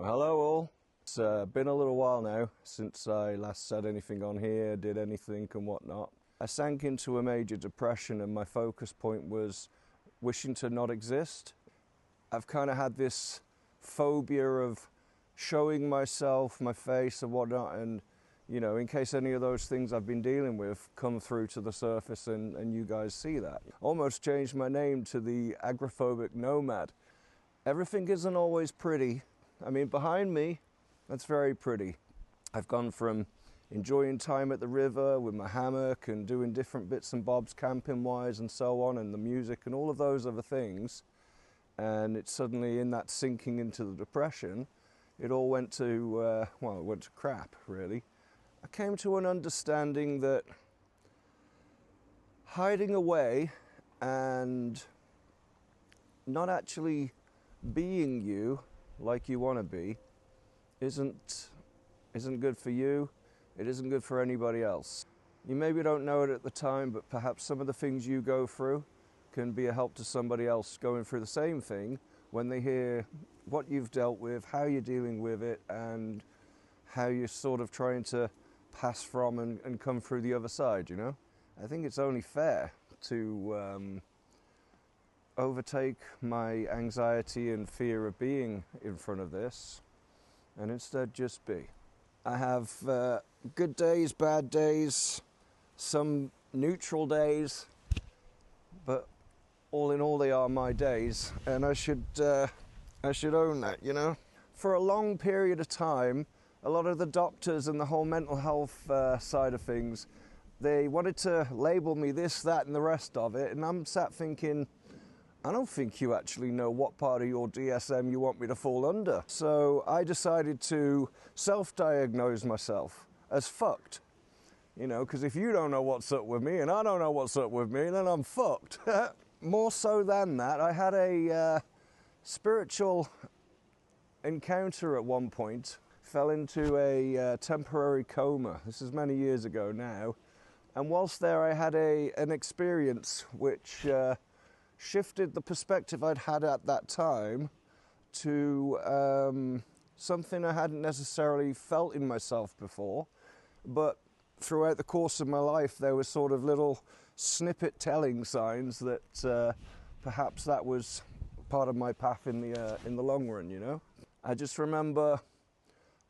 Well, hello all. It's been a little while now since I last said anything on here, did anything and whatnot. I sank into a major depression and my focus point was wishing to not exist. I've kind of had this phobia of showing myself, my face and whatnot, and you know, in case any of those things I've been dealing with come through to the surface and you guys see that. Almost changed my name to the agoraphobic nomad. Everything isn't always pretty. I mean, behind me, that's very pretty. I've gone from enjoying time at the river with my hammock and doing different bits and bobs camping wise and so on, and the music and all of those other things, and it's suddenly in that sinking into the depression, it all went to, well, it went to crap, really. I came to an understanding that hiding away and not actually being you like you want to be isn't good for you. It isn't good for anybody else. You maybe don't know it at the time, but perhaps some of the things you go through can be a help to somebody else going through the same thing when they hear what you've dealt with, how you're dealing with it, and how you're sort of trying to pass from and come through the other side, you know? I think it's only fair to overtake my anxiety and fear of being in front of this and instead just be. I have good days, bad days, some neutral days, but all in all they are my days, and I should own that, you know? For a long period of time, a lot of the doctors and the whole mental health side of things, they wanted to label me this, that and the rest of it, and I'm sat thinking, I don't think you actually know what part of your DSM you want me to fall under. So I decided to self-diagnose myself as fucked. You know, because if you don't know what's up with me and I don't know what's up with me, then I'm fucked. More so than that, I had a spiritual encounter at one point, fell into a temporary coma. This is many years ago now. And whilst there I had an experience which shifted the perspective I'd had at that time to something I hadn't necessarily felt in myself before, but throughout the course of my life there were sort of little snippet telling signs that perhaps that was part of my path in the long run, you know. I just remember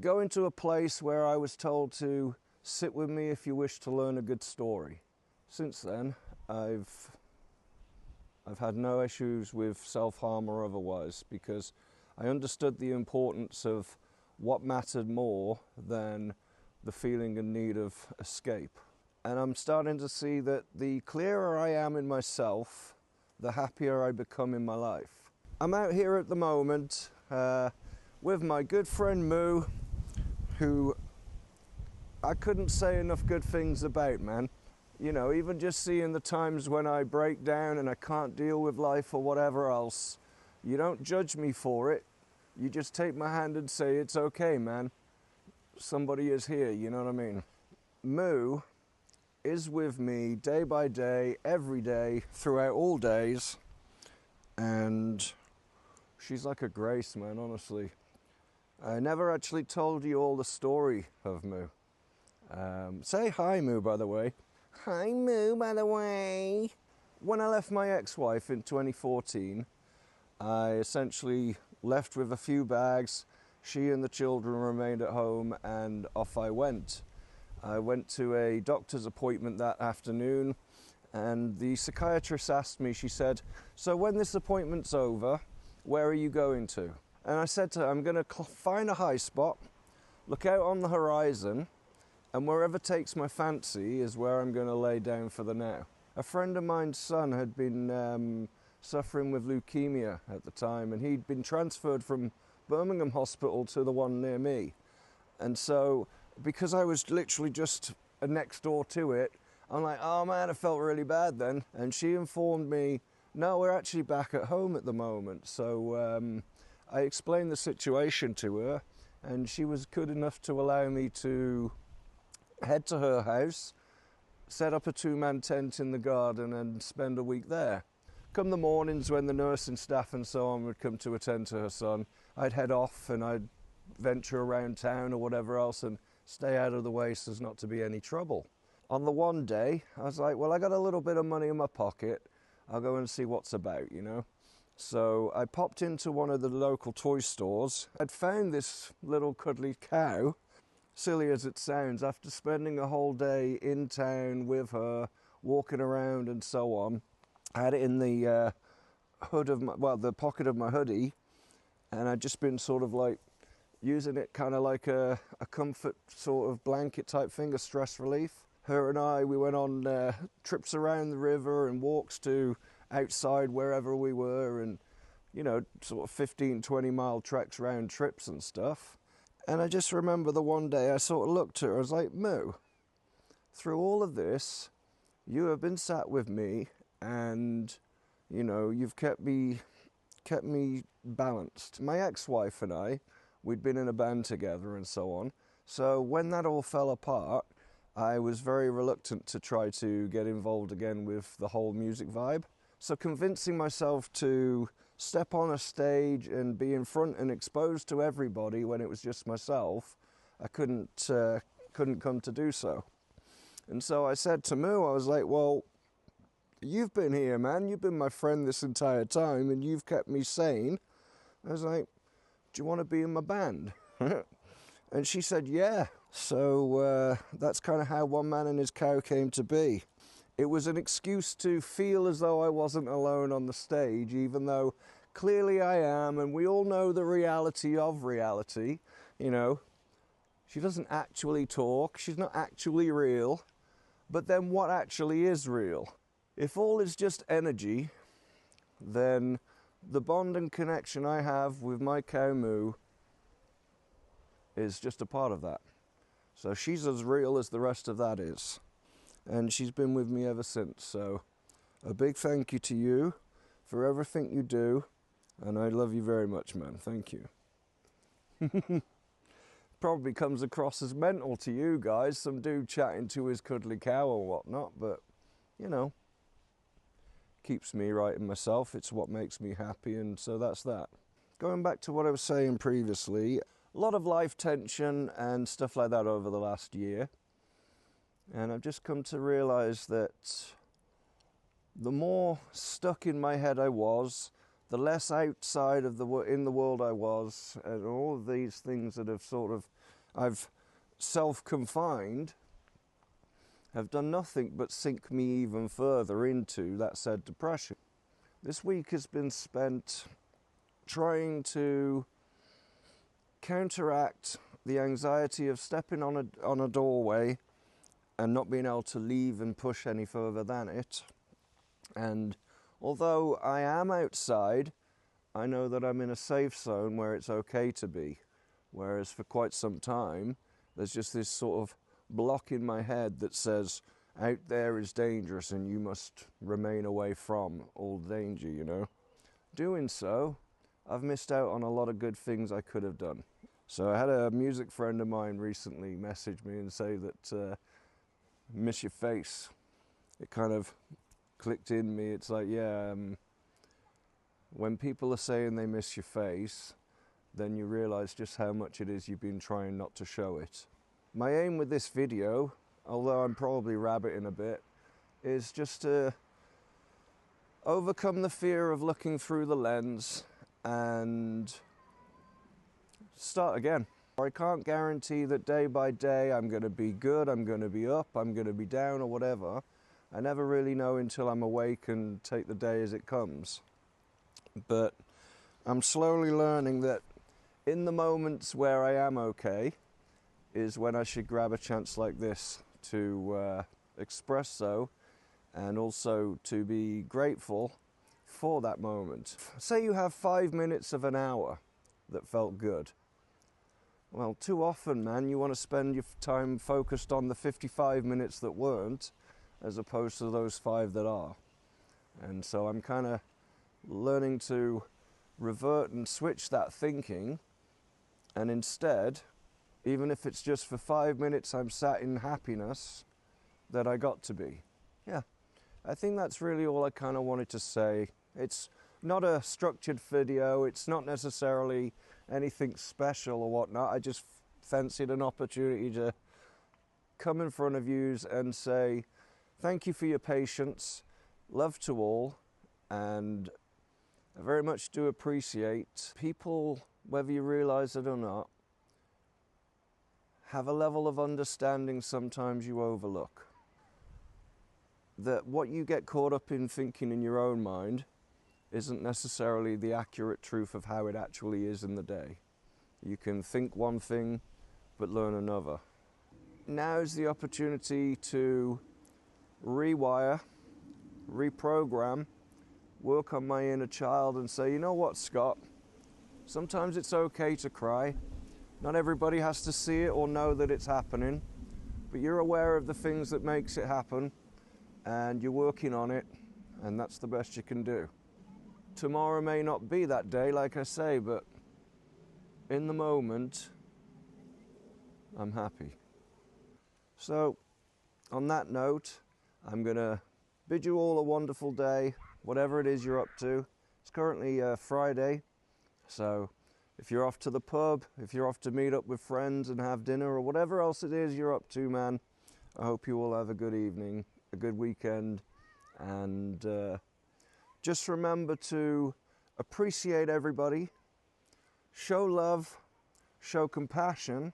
going to a place where I was told to sit with me if you wish to learn a good story. Since then I've had no issues with self-harm or otherwise, because I understood the importance of what mattered more than the feeling and need of escape. And I'm starting to see that the clearer I am in myself, the happier I become in my life. I'm out here at the moment with my good friend Moo, who I couldn't say enough good things about, man. You know, even just seeing the times when I break down and I can't deal with life or whatever else, you don't judge me for it. You just take my hand and say, it's okay, man. Somebody is here, you know what I mean? Moo is with me day by day, every day, throughout all days. And she's like a grace, man, honestly. I never actually told you all the story of Moo. Say hi, Moo, by the way. Hi, Moo, by the way. When I left my ex-wife in 2014, I essentially left with a few bags. She and the children remained at home, and off I went. I went to a doctor's appointment that afternoon, and the psychiatrist asked me, she said, so when this appointment's over, where are you going to? And I said to her, I'm going to find a high spot, look out on the horizon, and wherever takes my fancy is where I'm going to lay down for the now. A friend of mine's son had been suffering with leukemia at the time, and he'd been transferred from Birmingham Hospital to the one near me. And so, because I was literally just next door to it, I'm like, oh man, I felt really bad then. And she informed me, no, we're actually back at home at the moment. So I explained the situation to her, and she was good enough to allow me to head to her house, set up a two-man tent in the garden and spend a week there. Come the mornings when the nursing staff and so on would come to attend to her son, I'd head off and I'd venture around town or whatever else and stay out of the way so as not to be any trouble. On the one day, I was like, well, I got a little bit of money in my pocket. I'll go and see what's about, you know. So I popped into one of the local toy stores. I'd found this little cuddly cow, silly as it sounds, after spending a whole day in town with her, walking around and so on. I had it in the hood of the pocket of my hoodie, and I'd just been sort of like using it kind of like a comfort sort of blanket type thing, a stress relief. Her and I, we went on trips around the river and walks to outside wherever we were, and you know, sort of 15-20 mile treks, round trips and stuff. And I just remember the one day I sort of looked at her, I was like, Moo, through all of this you have been sat with me, and you know, you've kept me balanced. My ex-wife and I, we'd been in a band together and so on, so when that all fell apart, I was very reluctant to try to get involved again with the whole music vibe. So convincing myself to step on a stage and be in front and exposed to everybody when it was just myself, I couldn't come to do so. And so I said to Moo, I was like, well, you've been here, man. You've been my friend this entire time and you've kept me sane. I was like, do you want to be in my band? And she said, yeah. So that's kind of how One Man and His Cow came to be. It was an excuse to feel as though I wasn't alone on the stage, even though clearly I am, and we all know the reality of reality. You know, she doesn't actually talk, she's not actually real, but then what actually is real? If all is just energy, then the bond and connection I have with my cow Moo is just a part of that. So she's as real as the rest of that is. And she's been with me ever since. So a big thank you to you for everything you do. And I love you very much, man. Thank you. Probably comes across as mental to you guys, some dude chatting to his cuddly cow or whatnot, but you know, keeps me right in myself. It's what makes me happy, and so that's that. Going back to what I was saying previously, a lot of life tension and stuff like that over the last year. And I've just come to realize that the more stuck in my head I was, the less outside of in the world I was, and all of these things that have I've self-confined have done nothing but sink me even further into that said depression. This week has been spent trying to counteract the anxiety of stepping on a doorway and not being able to leave and push any further than it. And although I am outside, I know that I'm in a safe zone where it's okay to be. Whereas for quite some time, there's just this sort of block in my head that says, out there is dangerous and you must remain away from all danger, you know. Doing so, I've missed out on a lot of good things I could have done. So I had a music friend of mine recently message me and say that, miss your face. It kind of clicked in me. It's like, yeah, when people are saying they miss your face, then you realize just how much it is you've been trying not to show it. My aim with this video, although I'm probably rabbiting a bit, is just to overcome the fear of looking through the lens and start again. I can't guarantee that day by day I'm going to be good, I'm going to be up, I'm going to be down or whatever. I never really know until I'm awake and take the day as it comes. But I'm slowly learning that in the moments where I am okay is when I should grab a chance like this to express so, and also to be grateful for that moment. Say you have 5 minutes of an hour that felt good. Well, too often, man, you want to spend your time focused on the 55 minutes that weren't, as opposed to those 5 that are. And so I'm kind of learning to revert and switch that thinking, and instead, even if it's just for 5 minutes I'm sat in happiness that I got to be. Yeah, I think that's really all I kind of wanted to say. It's not a structured video, it's not necessarily anything special or whatnot. I just fancied an opportunity to come in front of you and say thank you for your patience, love to all, and I very much do appreciate people, whether you realize it or not, have a level of understanding sometimes you overlook. That what you get caught up in thinking in your own mind isn't necessarily the accurate truth of how it actually is in the day. You can think one thing but learn another. Now is the opportunity to rewire, reprogram, work on my inner child and say, you know what, Scott, sometimes it's okay to cry. Not everybody has to see it or know that it's happening, but you're aware of the things that makes it happen and you're working on it, and that's the best you can do. Tomorrow may not be that day, like I say, but in the moment, I'm happy. So, on that note, I'm going to bid you all a wonderful day, whatever it is you're up to. It's currently Friday, so if you're off to the pub, if you're off to meet up with friends and have dinner, or whatever else it is you're up to, man, I hope you all have a good evening, a good weekend, and just remember to appreciate everybody, show love, show compassion,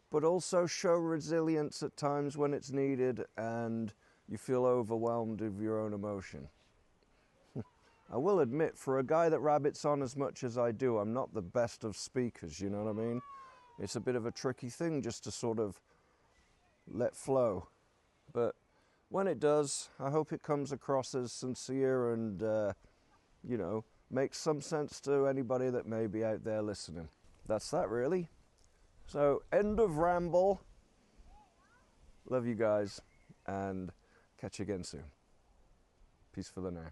but also show resilience at times when it's needed and you feel overwhelmed with your own emotion. I will admit, for a guy that rabbits on as much as I do, I'm not the best of speakers, you know what I mean? It's a bit of a tricky thing just to sort of let flow. But when it does, I hope it comes across as sincere and, you know, makes some sense to anybody that may be out there listening. That's that, really. So, end of ramble. Love you guys, and catch you again soon. Peace for the now.